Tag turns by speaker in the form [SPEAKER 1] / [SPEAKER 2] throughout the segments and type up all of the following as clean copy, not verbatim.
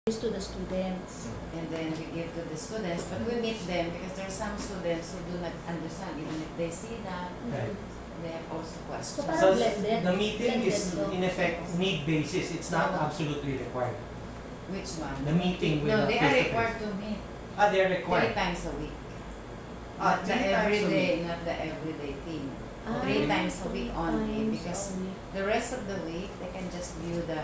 [SPEAKER 1] to the students.
[SPEAKER 2] And then we give to the students, but we meet them because there are some students who do not understand. Even if they see that,
[SPEAKER 3] Right.
[SPEAKER 2] they have also questions.
[SPEAKER 1] So, parang
[SPEAKER 3] So
[SPEAKER 1] blended.
[SPEAKER 3] the meeting is
[SPEAKER 1] Blended, no?
[SPEAKER 3] in effect need basis. It's not absolutely required.
[SPEAKER 2] Which one?
[SPEAKER 3] The meeting with
[SPEAKER 2] No,
[SPEAKER 3] the
[SPEAKER 2] they are
[SPEAKER 3] face-to-face.
[SPEAKER 2] required to meet
[SPEAKER 3] They're
[SPEAKER 2] 3
[SPEAKER 3] required.
[SPEAKER 2] times a week.
[SPEAKER 3] Ah,
[SPEAKER 2] Not the
[SPEAKER 3] 3 times a
[SPEAKER 2] everyday,
[SPEAKER 3] week.
[SPEAKER 2] not the everyday thing.
[SPEAKER 1] Ah,
[SPEAKER 2] 3 times a week
[SPEAKER 1] 3
[SPEAKER 2] only,
[SPEAKER 1] times
[SPEAKER 2] because
[SPEAKER 1] a week.
[SPEAKER 2] the rest of the week they can just view the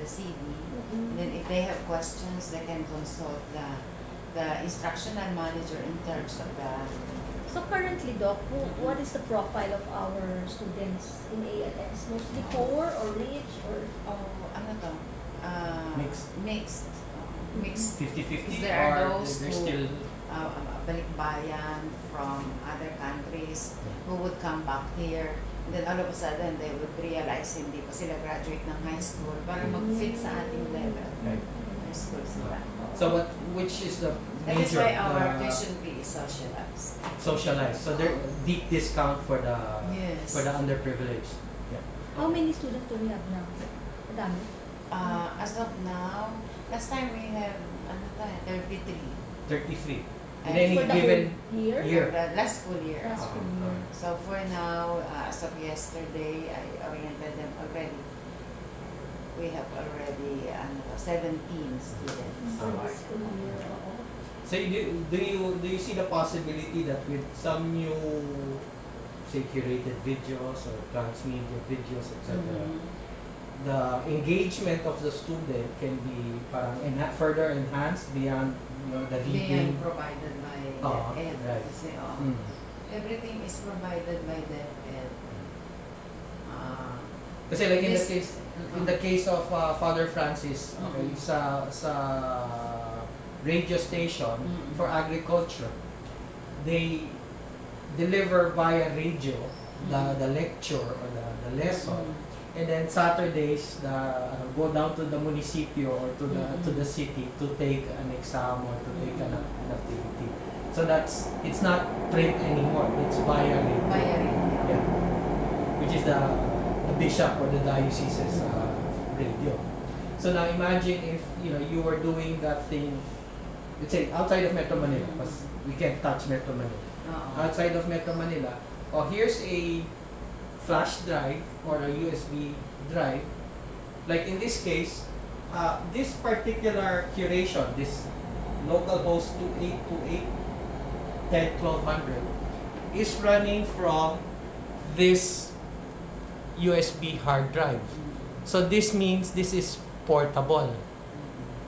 [SPEAKER 2] CD.
[SPEAKER 1] Mhm.
[SPEAKER 2] Then if they have questions, they can consult the instructional manager in charge of the.
[SPEAKER 1] So currently, Doc, what is the profile of our students in ALS? Mostly poor or rich or?
[SPEAKER 2] Ano to?
[SPEAKER 3] Mixed.
[SPEAKER 2] Mixed. Mixed.
[SPEAKER 3] 50-50
[SPEAKER 2] There are
[SPEAKER 3] or
[SPEAKER 2] those
[SPEAKER 3] they're
[SPEAKER 2] who-
[SPEAKER 3] still
[SPEAKER 2] balikbayan from other countries who would come back here. And then all of a sudden, they would realize hindi pa sila graduate ng high school para mag-fit sa ating level.
[SPEAKER 3] right.
[SPEAKER 2] High school sila.
[SPEAKER 3] So which is the
[SPEAKER 2] That is
[SPEAKER 3] major
[SPEAKER 2] why our
[SPEAKER 3] the
[SPEAKER 2] tuition fee is socialized.
[SPEAKER 3] socialized? So there deep discount for the
[SPEAKER 2] Yes.
[SPEAKER 3] underprivileged. Yeah.
[SPEAKER 1] How many students do we have now? Madami.
[SPEAKER 2] As of now, last time we have 33.
[SPEAKER 3] 33. In
[SPEAKER 2] And
[SPEAKER 3] any
[SPEAKER 1] For the
[SPEAKER 3] given
[SPEAKER 1] whole year?
[SPEAKER 3] year.
[SPEAKER 2] The last school year.
[SPEAKER 1] Last school year.
[SPEAKER 2] So for now, as of yesterday, I oriented them already. We have already 17 students.
[SPEAKER 1] For the school year, oo.
[SPEAKER 3] So do you see the possibility that with some new, say, curated videos or transmedia videos, etc., the engagement of the student can be parang further enhanced beyond the
[SPEAKER 2] Being
[SPEAKER 3] reading?
[SPEAKER 2] provided by
[SPEAKER 3] Oh,
[SPEAKER 2] the ed.
[SPEAKER 3] right.
[SPEAKER 2] Kasi,
[SPEAKER 3] Mm.
[SPEAKER 2] everything is provided by the ed.
[SPEAKER 3] Kasi like in the
[SPEAKER 2] This-
[SPEAKER 3] case of Father Francis, okay,
[SPEAKER 2] Mhm.
[SPEAKER 3] sa radio station
[SPEAKER 2] Mhm.
[SPEAKER 3] for agriculture, they deliver via radio the lecture or the lesson. And then Saturdays, go down to the municipio or to the city to take an exam or to take an activity. So it's not print anymore. It's via radio.
[SPEAKER 2] Via radio.
[SPEAKER 3] Yeah. Which is the bishop or the diocese's radio. So now imagine if you were doing that thing, let's say outside of Metro Manila, because we can't touch Metro Manila. Outside of Metro Manila, here's a flash drive or a USB drive. Like in this case, this particular curation, this local host 2828 10-1200 is running from this USB hard drive. So this means this is portable.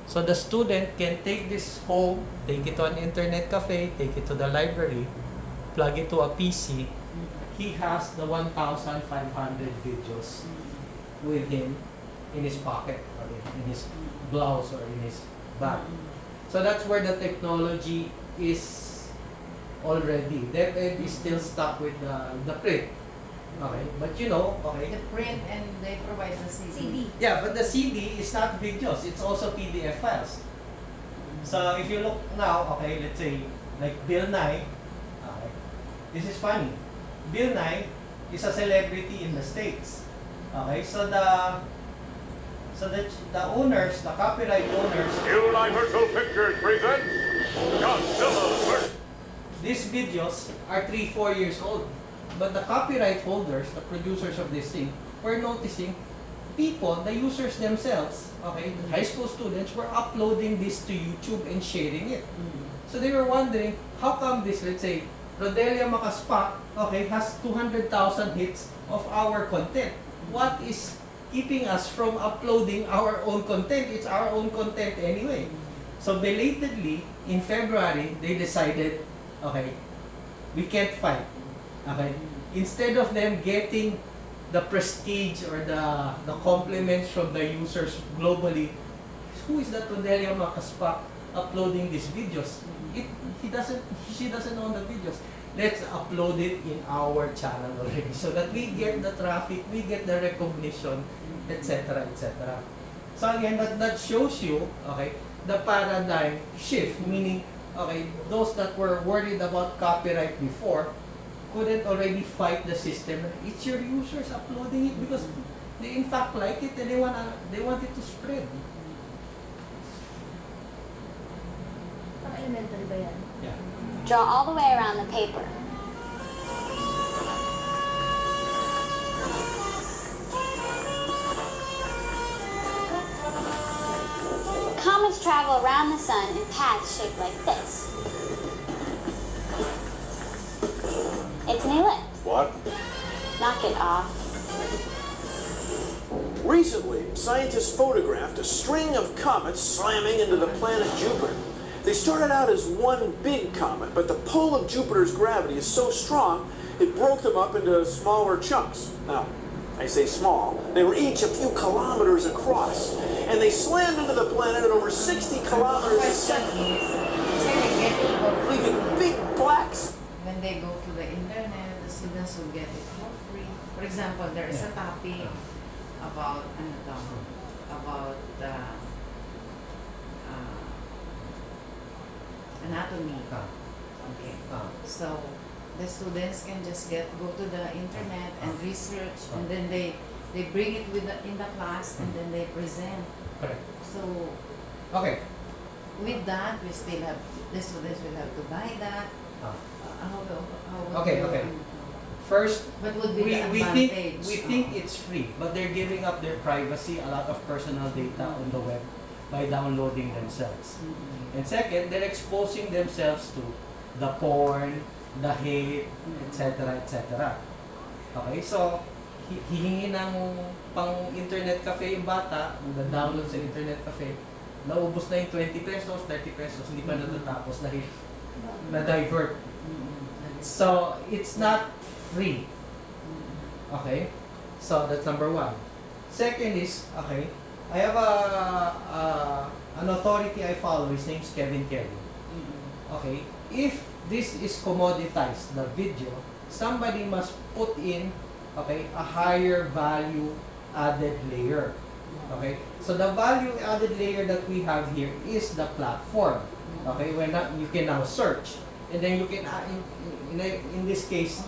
[SPEAKER 3] So the student can take this home, take it to an internet cafe, take it to the library, plug it to a PC. He has the 1,500 videos with him in his pocket or in his blouse or in his bag. So that's where the technology is already. That is still stuck with the print. Okay, but okay.
[SPEAKER 2] The print and they provide the CD.
[SPEAKER 1] CD.
[SPEAKER 3] Yeah, but the CD is not videos. It's also PDF files. So if you look now, okay, let's say like Bill Nye. Okay, this is funny. Bill Nye is a celebrity in the States. Okay, so the owners, the copyright owners.
[SPEAKER 4] Universal Pictures presents Godzilla vs.
[SPEAKER 3] These videos are 3-4 years old. But the copyright holders, the producers of this thing, were noticing people, the users themselves, okay, the high school students, were uploading this to YouTube and sharing it. So they were wondering, how come this, let's say, Rodelia Macaspa, okay, has 200,000 hits of our content? What is keeping us from uploading our own content? It's our own content anyway. So belatedly, in February, they decided, okay, we can't fight. Okay? Instead of them getting the prestige or the compliments from the users globally, who is that Rodelia Macaspa uploading these videos? She doesn't own the videos. Let's upload it in our channel already so that we get the traffic, we get the recognition, etc., etc. So again, that shows you, okay, the paradigm shift, meaning, okay, those that were worried about copyright before couldn't already fight the system. It's your users uploading it because they in fact like it and they want it to spread.
[SPEAKER 1] Elementary ba yan?
[SPEAKER 3] Yeah.
[SPEAKER 5] Draw all the way around the paper. Comets travel around the sun in paths shaped like this. It's an ellipse.
[SPEAKER 6] What?
[SPEAKER 5] Knock it off.
[SPEAKER 6] Recently, scientists photographed a string of comets slamming into the planet Jupiter. They started out as one big comet, but the pull of Jupiter's gravity is so strong, it broke them up into smaller chunks. Now, I say small, they were each a few kilometers across, and they slammed into the planet at over 60 kilometers a
[SPEAKER 2] Question
[SPEAKER 6] second,
[SPEAKER 2] is, say they get it for free.
[SPEAKER 6] leaving big blacks.
[SPEAKER 2] When they go to the internet, the students will get it for free. For example, there is a topic about about anatomy. Okay. So the students can just go to the internet and research, and then they bring it in the class, and then they present.
[SPEAKER 3] Correct.
[SPEAKER 2] So
[SPEAKER 3] Okay.
[SPEAKER 2] with that, we still have the students will have to buy that. How
[SPEAKER 3] Okay,
[SPEAKER 2] would
[SPEAKER 3] okay.
[SPEAKER 2] you-
[SPEAKER 3] First,
[SPEAKER 2] What would be
[SPEAKER 3] we,
[SPEAKER 2] the
[SPEAKER 3] we
[SPEAKER 2] advantage?
[SPEAKER 3] think it's free, but they're giving up their privacy, a lot of personal data on the web by downloading themselves.
[SPEAKER 2] Mhm.
[SPEAKER 3] And second, they're exposing themselves to the porn, the hate, etc., etc. Okay, so hihingi ng pang internet cafe yung bata, download sa internet cafe, naubos na yung 20 pesos, 30 pesos, hindi pa natatapos dahil na-divert. So, it's not free. Okay? So, that's number one. Second is, okay, I have an authority I follow. His name's Kevin Kelly. Okay? If this is commoditized, the video, somebody must put in, okay, a higher value added layer. Okay? So, the value added layer that we have here is the platform. Okay? You can now search. And then you can, in this case,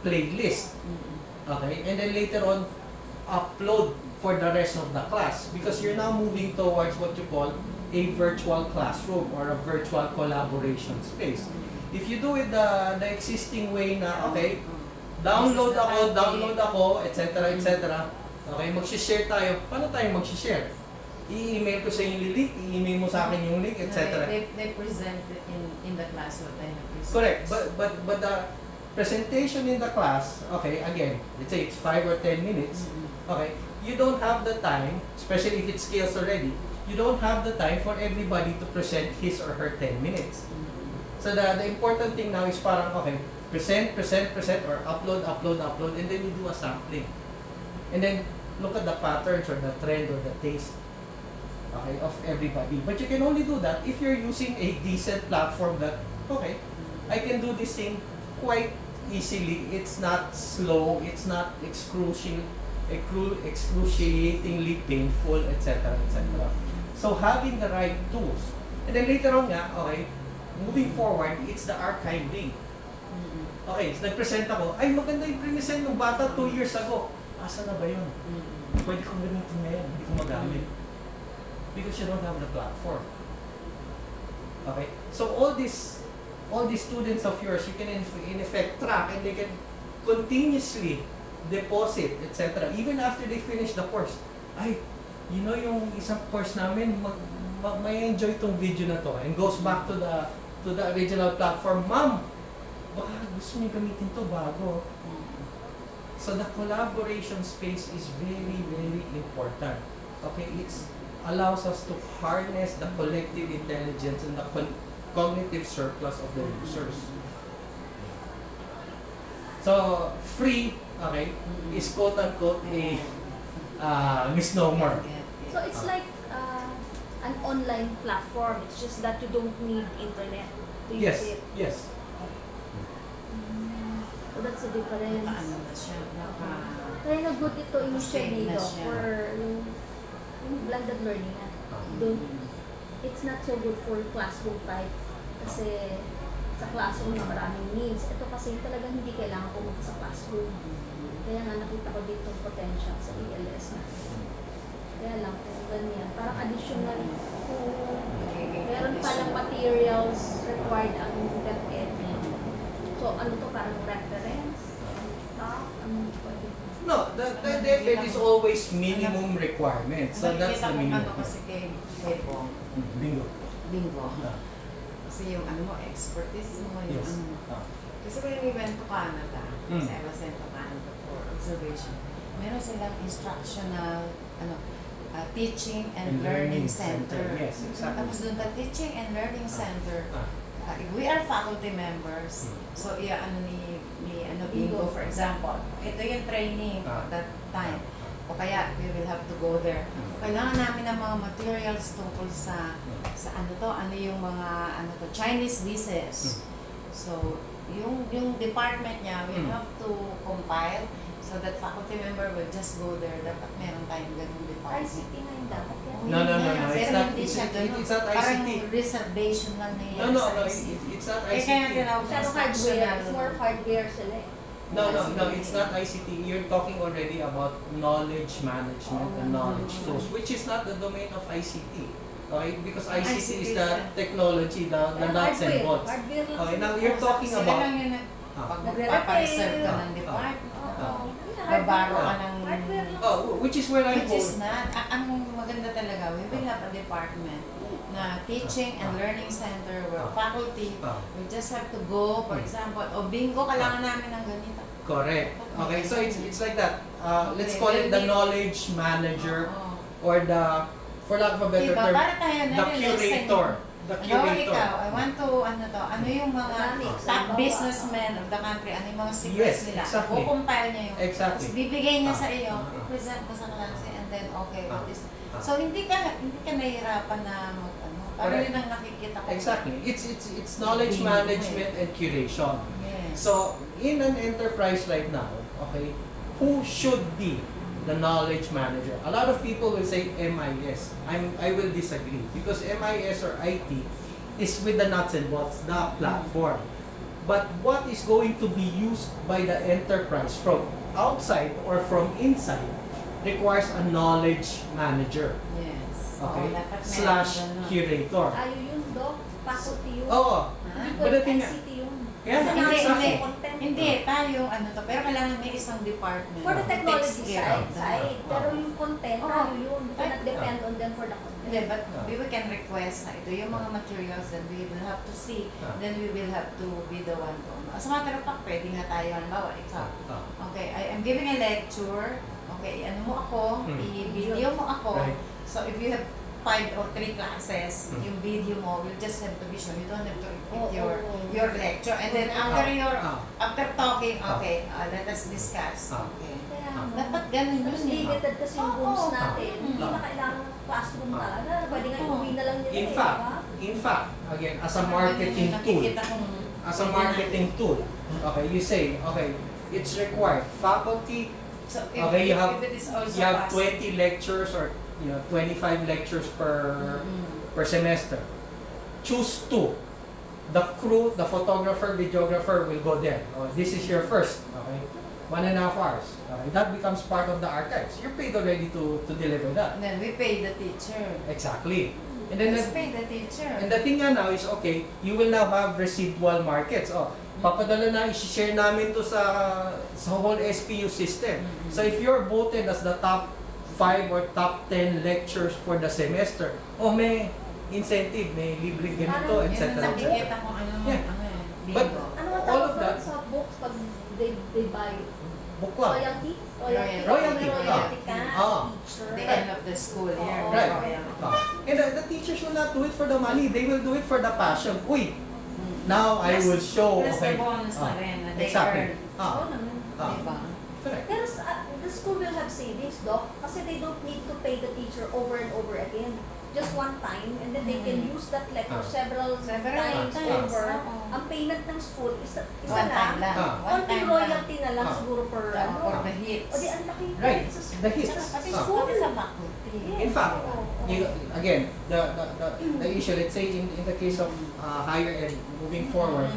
[SPEAKER 3] playlist. Okay? And then later on, upload for the rest of the class. Because you're now moving towards what you call a virtual classroom or a virtual collaboration space. If you do it the existing way na, okay, download ako, etc., etc., okay, mag-share tayo. Paano tayo mag-share? I-email ko sa yung link, i-email mo sa akin yung link, etc.
[SPEAKER 2] They present it in the class what they have presented.
[SPEAKER 3] Correct, but the presentation in the class, okay, again, let's say it's 5 or 10 minutes, okay, you don't have the time, especially if it scales already, you don't have the time for everybody to present his or her 10 minutes. So the important thing now is parang, okay, present, or upload, and then you do a sampling. And then look at the patterns or the trend or the taste, okay, of everybody. But you can only do that if you're using a decent platform that, okay, I can do this thing quite easily. It's not slow, it's not excruciatingly painful, etc., etc. So having the right tools. And then later on nga, okay, moving forward, it's the archiving. Okay, so nag-present ako, ay maganda yung present ng bata 2 years ago. Asa na ba yun? Pwede kong gamitin ngayon, hindi ko magamit. Because you don't have the platform. Okay? So all these students of yours, you can in effect track, and they can continuously deposit, etc. Even after they finish the course. Ay, you know yung isang course namin, may enjoy tong video na to, and goes back to the original platform. Ma'am, baka gusto niyo gamitin to bago. So the collaboration space is very, very important. Okay, it allows us to harness the collective intelligence and the cognitive surplus of the users. So free, okay, is quote-unquote a misnomer.
[SPEAKER 1] So it's like an online platform. It's just that you don't need internet to use
[SPEAKER 3] Yes,
[SPEAKER 1] it.
[SPEAKER 3] yes.
[SPEAKER 1] So that's the difference.
[SPEAKER 2] Paano na siya?
[SPEAKER 1] Kaya na-good ito initially
[SPEAKER 2] na
[SPEAKER 1] no,
[SPEAKER 2] siya.
[SPEAKER 1] for yung blended learning. It's not so good for classroom type kasi sa classroom na maraming needs. Ito kasi talagang hindi kailangan pumunta sa classroom. Kaya nga nakita ko dito potential sa ELS na. Kaya lang kung ganyan, parang additional kung meron pa palang materials required ang DepEd. So, ano to, parang reference? Ano pwede?
[SPEAKER 3] No, the DepEd is always minimum requirement. So that's the
[SPEAKER 2] Nakikita ko
[SPEAKER 3] minimum.
[SPEAKER 2] ano kasi kay Bong,
[SPEAKER 3] Bingo.
[SPEAKER 2] Bingo.
[SPEAKER 3] Ah.
[SPEAKER 2] Kasi yung ano mo, expertise mo, yung
[SPEAKER 3] Yes.
[SPEAKER 2] ano mo.
[SPEAKER 3] Ah.
[SPEAKER 2] Kasi when we went to Canada, kasi I was sent to Canada for observation, meron silang instructional, teaching and learning center.
[SPEAKER 3] Yes, exactly.
[SPEAKER 2] Tapos doon the teaching and learning center, if we are faculty members, so Bingo, for example, ito yung training at that time. O kaya, we will have to go there. Kailangan namin ng mga materials tungkol sa ano yung mga, Chinese dishes. So, yung department niya, we have to compile so that faculty member will just go there. Dapat meron tayong ganung department.
[SPEAKER 1] ICT na yung dapat yan.
[SPEAKER 3] No. It's
[SPEAKER 2] Pero
[SPEAKER 3] not.
[SPEAKER 2] hindi siya ganun.
[SPEAKER 3] It's not
[SPEAKER 2] Parang
[SPEAKER 3] ICT.
[SPEAKER 2] reservation lang na yan
[SPEAKER 3] No.
[SPEAKER 2] sa ICT.
[SPEAKER 3] It's not
[SPEAKER 2] Eh, kaya
[SPEAKER 3] ICT.
[SPEAKER 2] tinawag na
[SPEAKER 1] Pero hardware,
[SPEAKER 2] instructional.
[SPEAKER 1] it's more hardware sila eh.
[SPEAKER 3] No, it's not ICT. You're talking already about knowledge management and knowledge flows, which is not the domain of ICT. Okay? Because ICT is the technology, the nuts and bolts.
[SPEAKER 1] Hardware lang.
[SPEAKER 3] Okay, now you're talking
[SPEAKER 2] Sila
[SPEAKER 3] about.
[SPEAKER 2] lang yun pag magpapareserve ka ng department, babaro ka ng...
[SPEAKER 1] Hardware lang.
[SPEAKER 3] Which is where I'm
[SPEAKER 2] Which is not, ang maganda talaga, we will have a department na teaching and learning center where faculty will just have to go, for example, Bingo, kailangan namin ng ganito.
[SPEAKER 3] Correct. Okay, so it's like that. Let's
[SPEAKER 2] Okay,
[SPEAKER 3] call it the
[SPEAKER 2] then
[SPEAKER 3] knowledge manager
[SPEAKER 2] Oo.
[SPEAKER 3] or the, for lack of a better
[SPEAKER 2] Diba,
[SPEAKER 3] term,
[SPEAKER 2] para tayo
[SPEAKER 3] the
[SPEAKER 2] nare-lesson.
[SPEAKER 3] curator. The
[SPEAKER 2] Ikaw,
[SPEAKER 3] curator.
[SPEAKER 2] I want to, ano yung mga
[SPEAKER 1] Economics,
[SPEAKER 2] top
[SPEAKER 1] halimbawa.
[SPEAKER 2] businessmen of the country, ano yung mga secrets
[SPEAKER 3] Yes,
[SPEAKER 2] nila.
[SPEAKER 3] exactly.
[SPEAKER 2] Kukumpile niya yung,
[SPEAKER 3] Exactly.
[SPEAKER 2] tapos bibigay niya sa iyo,
[SPEAKER 3] Ah.
[SPEAKER 2] i-present mo sa klase, and then, okay, what is,
[SPEAKER 3] Ah.
[SPEAKER 2] so hindi ka nahihirapan na parang
[SPEAKER 3] Correct.
[SPEAKER 2] yun ang nakikita ko.
[SPEAKER 3] Exactly. It's knowledge management and curation.
[SPEAKER 2] Yes.
[SPEAKER 3] So, in an enterprise right now, okay, who should be the knowledge manager? A lot of people will say MIS. I will disagree because MIS or IT is with the nuts and bolts, the platform. But what is going to be used by the enterprise from outside or from inside requires a knowledge manager,
[SPEAKER 2] Yes.
[SPEAKER 3] okay,
[SPEAKER 2] Oo, dapat meron
[SPEAKER 3] slash
[SPEAKER 2] ganun.
[SPEAKER 3] curator.
[SPEAKER 1] Tayo yun, Doc. Faculty yun.
[SPEAKER 3] Oo.
[SPEAKER 1] Hindi
[SPEAKER 3] But the
[SPEAKER 1] pwede
[SPEAKER 3] thing-
[SPEAKER 1] ICT yun.
[SPEAKER 3] Yeah,
[SPEAKER 1] Kasi
[SPEAKER 2] Hindi,
[SPEAKER 1] nasa
[SPEAKER 2] hindi.
[SPEAKER 1] content.
[SPEAKER 2] Hindi, tayo, pero kailangan may isang department.
[SPEAKER 1] For the
[SPEAKER 2] who
[SPEAKER 1] technology
[SPEAKER 2] takes care of
[SPEAKER 1] side.
[SPEAKER 2] that.
[SPEAKER 1] Pero yung content,
[SPEAKER 2] Oo.
[SPEAKER 1] tayo yun. You cannot depend on them for the
[SPEAKER 2] Hindi,
[SPEAKER 1] content.
[SPEAKER 2] but we can request na ito yung mga materials that we will have to see, then we will have to be the one to. As a matter of fact, pwede nga tayo, halimbawa, ikaw. Okay, I am giving a lecture. Okay, ano mo ako, i-video mo ako.
[SPEAKER 3] Right.
[SPEAKER 2] So if you have 5 or 3 classes, yung video mo will just have to be shown. You don't have to repeat your lecture. And then after talking, okay, let us discuss. Okay.
[SPEAKER 1] Kaya,
[SPEAKER 2] Dapat ganun
[SPEAKER 1] Tapos
[SPEAKER 2] yun eh.
[SPEAKER 1] limited kasi yung
[SPEAKER 2] Oo.
[SPEAKER 1] rooms natin. Hindi
[SPEAKER 3] Oo.
[SPEAKER 1] na kailangan ng classroom na. Pwede nga
[SPEAKER 2] Oo.
[SPEAKER 1] uwi na lang nila
[SPEAKER 3] In
[SPEAKER 1] eh,
[SPEAKER 3] fact,
[SPEAKER 1] diba?
[SPEAKER 3] in fact, again, as a marketing tool,
[SPEAKER 2] Nakikita kong
[SPEAKER 3] as a marketing tool, okay, you say, okay, it's required. Faculty,
[SPEAKER 2] So if,
[SPEAKER 3] okay, you have
[SPEAKER 2] if it is also
[SPEAKER 3] you have
[SPEAKER 2] possible.
[SPEAKER 3] 20 lectures or 25 lectures per semester. Choose 2. The crew, the photographer, videographer will go there. Oh, this is your first, okay? 1.5 hours. Okay, that becomes part of the archives. You're paid already to deliver that.
[SPEAKER 2] And then we pay the teacher.
[SPEAKER 3] Exactly. And then
[SPEAKER 2] Let's pay the teacher.
[SPEAKER 3] And the thing nga now is, okay, you will now have residual markets. Oh, papadala na, i-share namin to sa whole SPU system. So if you're voted as the top 5 or top 10 lectures for the semester, oh, may incentive, may libre ganito,
[SPEAKER 1] Parang
[SPEAKER 3] etc.
[SPEAKER 2] Yan ang nakikita ko
[SPEAKER 3] Yeah. But
[SPEAKER 2] bingo.
[SPEAKER 1] Ano ang
[SPEAKER 3] all
[SPEAKER 1] tawag
[SPEAKER 3] of that,
[SPEAKER 1] doon sa books pag they buy
[SPEAKER 3] bukla.
[SPEAKER 1] royalty?
[SPEAKER 3] Royalty.
[SPEAKER 1] May royalty ka,
[SPEAKER 3] Ah.
[SPEAKER 1] teacher.
[SPEAKER 2] The end of the school year.
[SPEAKER 1] Oo.
[SPEAKER 3] Right.
[SPEAKER 2] Royalty.
[SPEAKER 3] And the teachers will not do it for the money, they will do it for the passion. Uy, now I will show,
[SPEAKER 2] Plus
[SPEAKER 3] okay.
[SPEAKER 2] the bonus na rin na they
[SPEAKER 3] Exactly.
[SPEAKER 2] earn.
[SPEAKER 1] Oo naman.
[SPEAKER 2] Diba?
[SPEAKER 3] Correct.
[SPEAKER 1] Pero the school will have savings, Doc, kasi they don't need to pay the teacher over and over again. Just one time, and then they can use that lecture several times over.
[SPEAKER 2] Oo.
[SPEAKER 1] Ang payment ng school isa
[SPEAKER 2] One time lang.
[SPEAKER 3] Ah.
[SPEAKER 2] One
[SPEAKER 1] Konting
[SPEAKER 2] time
[SPEAKER 1] royalty na lang
[SPEAKER 3] Ah.
[SPEAKER 1] siguro per ano.
[SPEAKER 2] For the hits.
[SPEAKER 1] O di, ang laki
[SPEAKER 3] Right.
[SPEAKER 1] sa
[SPEAKER 3] The hits.
[SPEAKER 2] Tsaka pati
[SPEAKER 3] Ah.
[SPEAKER 2] school sa faculty.
[SPEAKER 3] In fact, again, the issue, let's say in the case of higher ed, moving forward,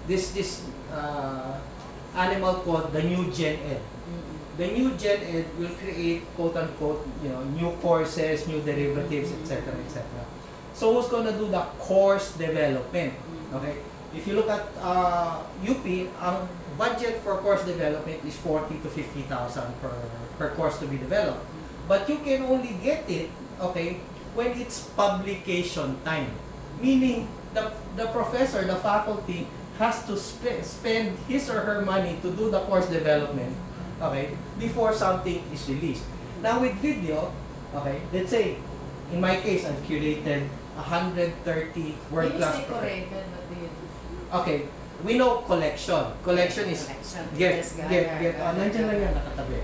[SPEAKER 3] this animal called the new Gen Ed. The new Gen Ed will create quote unquote, new courses, new derivatives, etc., etc. So who's gonna do the course development? Okay? If you look at UP, ang budget for course development is 40 to 50,000 per course to be developed. But you can only get it, okay, when it's publication time. Meaning, the professor, the faculty, has to spend his or her money to do the course development, okay, before something is released. Now with video, okay, let's say, in my case, I've curated 130 world-class
[SPEAKER 2] You say curated, what do you do?
[SPEAKER 3] Okay, we know collection. Collection is
[SPEAKER 2] Collection.
[SPEAKER 3] get.
[SPEAKER 2] Yes, gather.
[SPEAKER 3] Nandiyan lang yan nakatabi.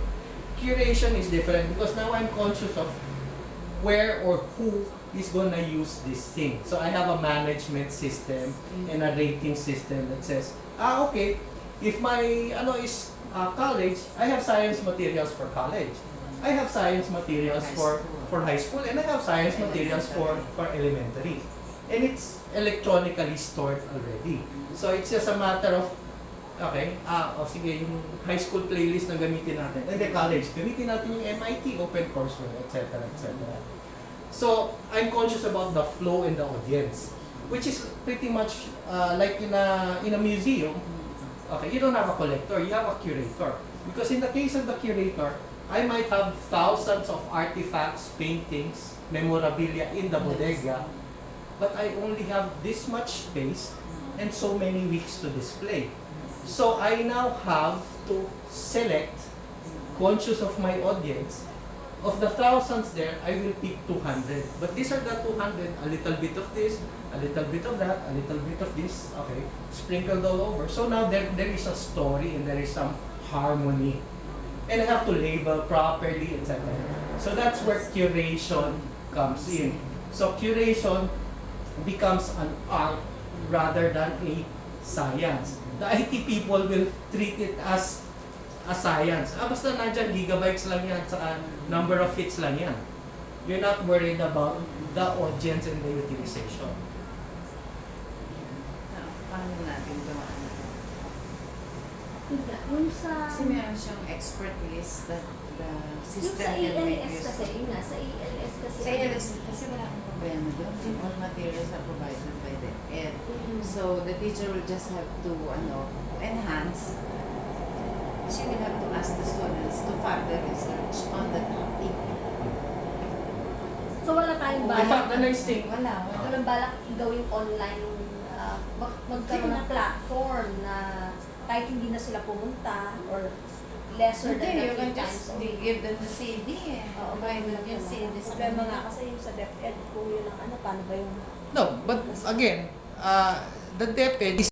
[SPEAKER 3] Curation is different because now I'm conscious of where or who is gonna use this thing. So I have a management system and a rating system that says, okay, if my is college, I have science materials for college. I have science materials for high school, and I have science materials for elementary. And it's electronically stored already. So it's just a matter of, okay, sige, yung high school playlist na gamitin natin. And the college, gamitin natin yung MIT, OpenCourseWare, etc., etc. So I'm conscious about the flow and the audience, which is pretty much like in a museum. Okay, you don't have a collector, you have a curator. Because in the case of the curator, I might have thousands of artifacts, paintings, memorabilia in the bodega, but I only have this much space and so many weeks to display. So I now have to select, conscious of my audience. Of the thousands there, I will pick 200. But these are the 200, a little bit of this, a little bit of that, a little bit of this, okay, sprinkled all over. So now there is a story and there is some harmony. And I have to label properly, etc. So that's where curation comes in. So curation becomes an art rather than a science. The IT people will treat it as a science. Basta nandiyan, gigabytes lang yan, saka number of hits lang yan. You're not worried about the audience and the utilization.
[SPEAKER 2] Paano natin gawa?
[SPEAKER 1] Yung sa...
[SPEAKER 2] Kasi meron siyang expertise that the
[SPEAKER 1] Yung
[SPEAKER 2] system
[SPEAKER 1] sa
[SPEAKER 2] can make
[SPEAKER 1] ALS
[SPEAKER 2] use
[SPEAKER 1] kasi,
[SPEAKER 2] of.
[SPEAKER 1] yun nga, sa ALS kasi...
[SPEAKER 2] Sa ALS, kasi wala akong problema doon. All materials are provided by the ed. So the teacher will just have to enhance. She will have to ask the students to further research on the topic.
[SPEAKER 1] So wala tayong
[SPEAKER 3] In fact,
[SPEAKER 1] balak.
[SPEAKER 3] the next thing,
[SPEAKER 2] Wala.
[SPEAKER 1] Walang balak gawing online, magkaroon ng platform na kahit hindi na sila pumunta or lesser than
[SPEAKER 2] Hindi, you
[SPEAKER 1] a
[SPEAKER 2] can
[SPEAKER 1] few times
[SPEAKER 2] just
[SPEAKER 1] a week.
[SPEAKER 2] give them the CD eh.
[SPEAKER 1] Oo,
[SPEAKER 2] Buy them yung CD.
[SPEAKER 1] Problema nga kasi yung sa DepEd, kung yun ang paano ba yung...
[SPEAKER 3] no, but again, the DepEd is